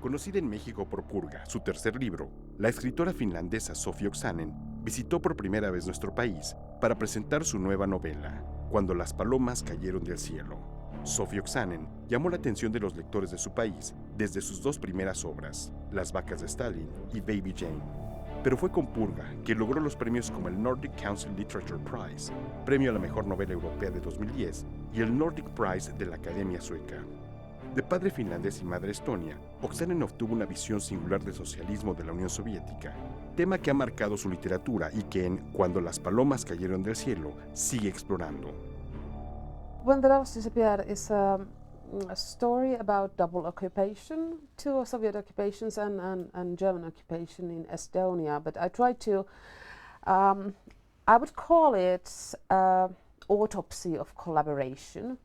Conocida en México por Purga, su tercer libro, la escritora finlandesa Sofi Oksanen visitó por primera vez nuestro país para presentar su nueva novela, Cuando las palomas cayeron del cielo. Sofi Oksanen llamó la atención de los lectores de su país desde sus dos primeras obras, Las vacas de Stalin y Baby Jane. Pero fue con Purga que logró los premios como el Nordic Council Literature Prize, premio a la mejor novela europea de 2010, y el Nordic Prize de la Academia Sueca. De padre finlandés y madre estonia, Oksanen obtuvo una visión singular del socialismo de la Unión Soviética, tema que ha marcado su literatura y que en Cuando las palomas cayeron del cielo sigue explorando. When the Doves Disappeared is a story about double occupation, two Soviet occupations and German occupation in Estonia. But I tried to, I would call it autopsy of collaboration.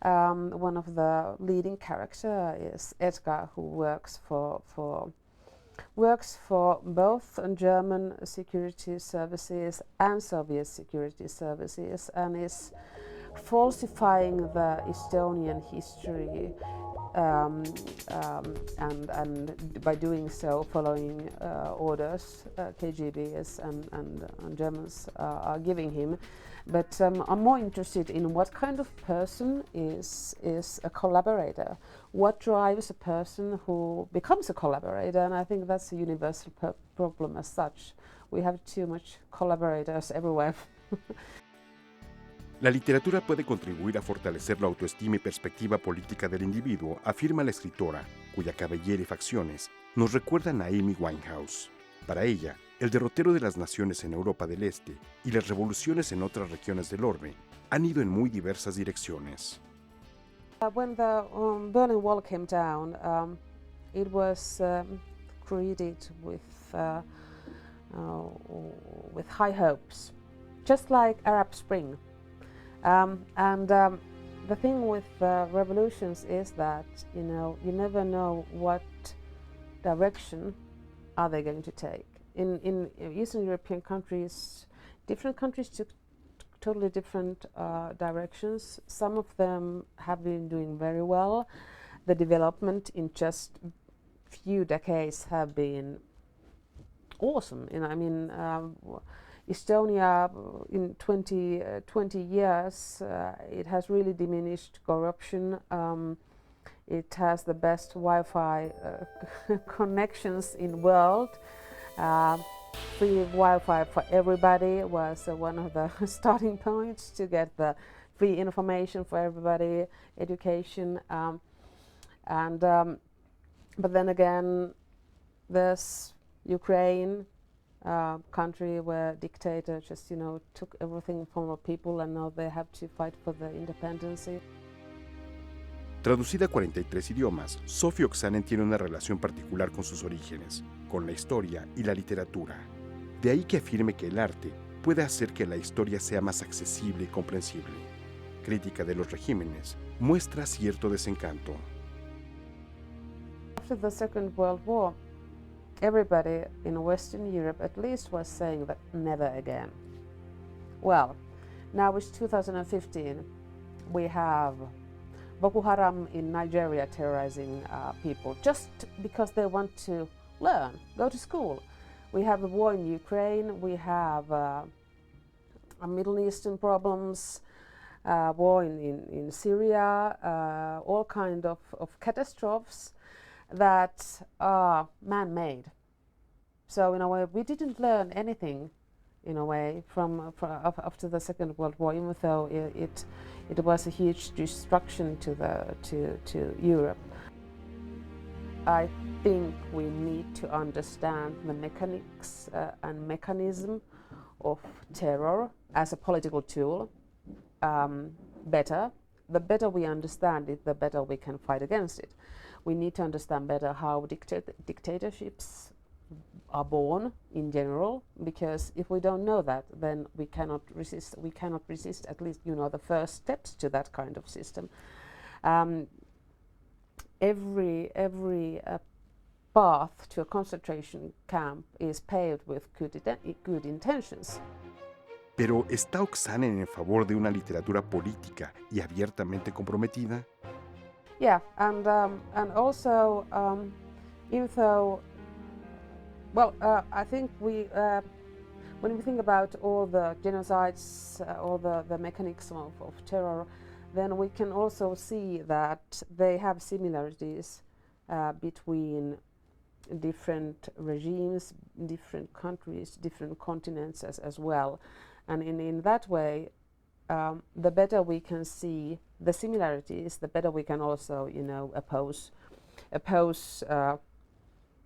One of the leading characters is Edgar, who works for both German security services and Soviet security services, and is falsifying the Estonian history, and by doing so following orders KGBs and Germans are giving him. But I'm more interested in what kind of person is a collaborator, what drives a person who becomes a collaborator, and I think that's a universal problem as such. We have too much collaborators everywhere. La literatura puede contribuir a fortalecer la autoestima y perspectiva política del individuo, afirma la escritora, cuya cabellera y facciones nos recuerdan a Amy Winehouse. Para ella, el derrotero de las naciones en Europa del Este y las revoluciones en otras regiones del orbe han ido en muy diversas direcciones. When the Berlin Wall came down, it was greeted with high hopes, just like Arab Spring. The thing with revolutions is that you never know what direction are they going to take. In Eastern European countries, different countries took totally different directions. Some of them have been doing very well. The development in just few decades have been awesome. Estonia, in 20 years, it has really diminished corruption. It has the best Wi-Fi connections in the world. Free Wi-Fi for everybody was one of the starting points to get the free information for everybody, education. But then again, there's Ukraine, country where dictator just took everything from the people, and now they have to fight for the independence. Traducida a 43 idiomas, Sofi Oksanen tiene una relación particular con sus orígenes, con la historia y la literatura. De ahí que afirme que el arte puede hacer que la historia sea más accesible y comprensible. Crítica de los regímenes, muestra cierto desencanto. After the Second World War, everybody in Western Europe at least was saying that never again. Well, now it's 2015. We have Boko Haram in Nigeria terrorizing people just because they want to learn, go to school. We have the war in Ukraine, we have Middle Eastern problems, war in Syria, all kind of catastrophes that are man-made. So in a way, we didn't learn anything, in a way, from after the Second World War, even though it was a huge destruction to Europe. I think we need to understand the mechanics and mechanism of terror as a political tool better. The better we understand it, the better we can fight against it. We need to understand better how dictatorships are born in general, because if we don't know that, then we cannot resist. We cannot resist at least the first steps to that kind of system. Every path to a concentration camp is paved with good intentions. Pero ¿está Oksanen en favor de una literatura política y abiertamente comprometida? Yeah, and also Even though, well, I think when we think about all the genocides, all the mechanism of terror, then we can also see that they have similarities between different regimes, different countries, different continents as well. And in that way, the better we can see the similarities, the better we can also, oppose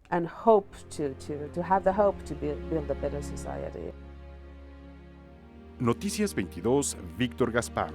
and hope to have the hope to build a better society. Noticias 22, Víctor Gaspar.